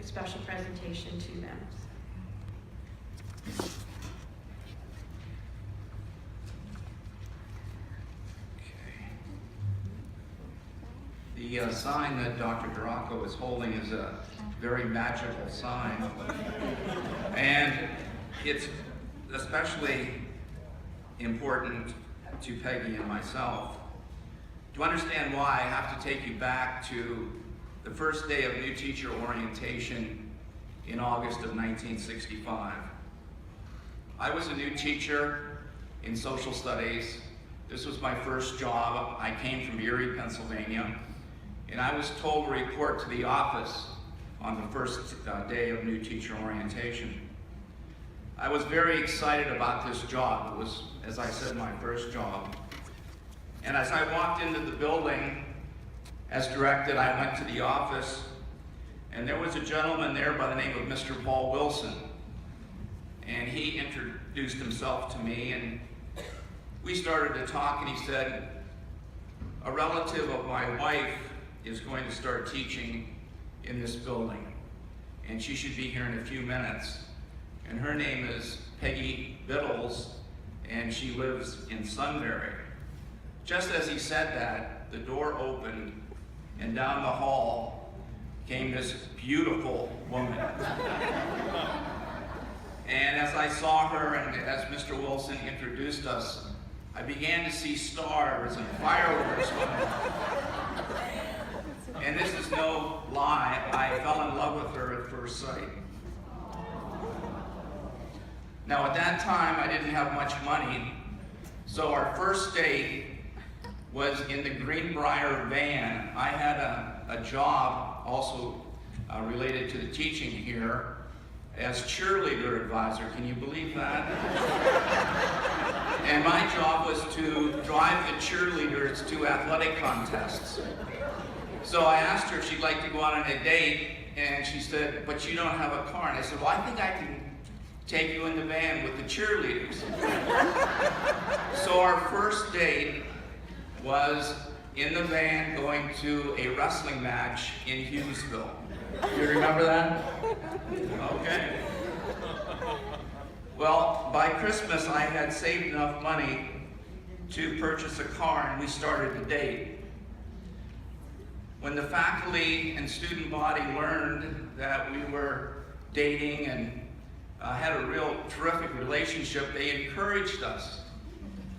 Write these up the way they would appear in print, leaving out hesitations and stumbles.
special presentation to them. The sign that Dr. Duraco is holding is a very magical sign, and it's especially important to Peggy and myself. To understand why, I have to take you back to the first day of new teacher orientation in August of 1965. I was a new teacher in social studies. This was my first job. I came from Erie, Pennsylvania, and I was told to report to the office on the first day of new teacher orientation. I was very excited about this job. It was, as I said, my first job. And as I walked into the building, as directed, I went to the office, and there was a gentleman there by the name of Mr. Paul Wilson. And he introduced himself to me, and we started to talk, and he said, a relative of my wife is going to start teaching in this building, and she should be here in a few minutes. And her name is Peggy Biddles, and she lives in Sunbury. Just as he said that, the door opened, and down the hall came this beautiful woman. And as I saw her, and as Mr. Wilson introduced us, I began to see stars and fireworks. And this is no lie, I fell in love with her at first sight. Now at that time, I didn't have much money, so our first date was in the Greenbrier van. I had a job also related to the teaching here as cheerleader advisor. Can you believe that? And my job was to drive the cheerleaders to athletic contests. So I asked her if she'd like to go out on a date, and she said, but you don't have a car. And I said, well, I think I can take you in the van with the cheerleaders. So our first date was in the van going to a wrestling match in Hughesville. You remember that? Okay. Well, by Christmas I had saved enough money to purchase a car, and we started to date. When the faculty and student body learned that we were dating and had a real terrific relationship, they encouraged us.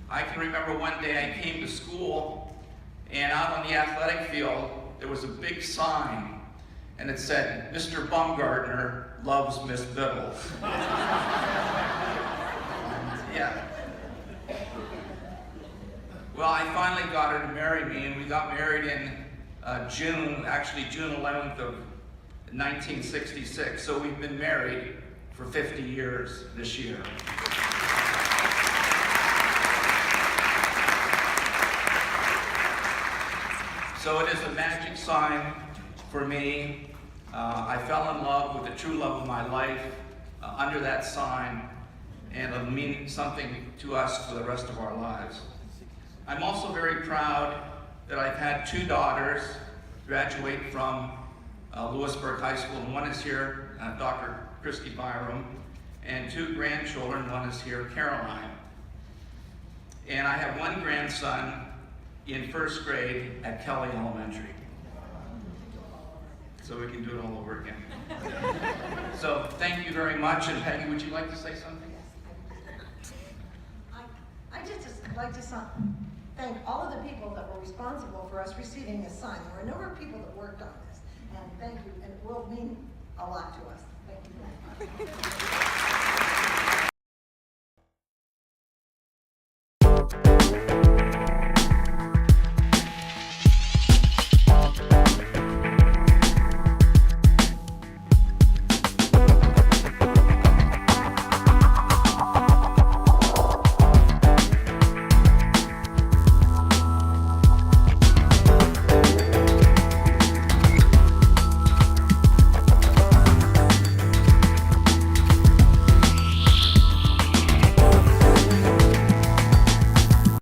I can remember one day I came to school, and out on the athletic field there was a big sign, and it said, Mr. Baumgartner loves Miss Biddles. Yeah. Well, I finally got her to marry me, and we got married in June 11th of 1966. So we've been married for 50 years this year. So it is a magic sign for me. I fell in love with the true love of my life under that sign, and it'll mean something to us for the rest of our lives. I'm also very proud that I've had two daughters graduate from Lewisburg High School, and one is here, Dr. Christy Byram, and two grandchildren, one is here, Caroline. And I have one grandson in first grade at Kelly Elementary. So we can do it all over again. So thank you very much, and Peggy, would you like to say something? I just like to thank all of the people that were responsible for us receiving this sign. There were a number of people that worked on this, and thank you, and it will mean a lot to us. Thank you very much.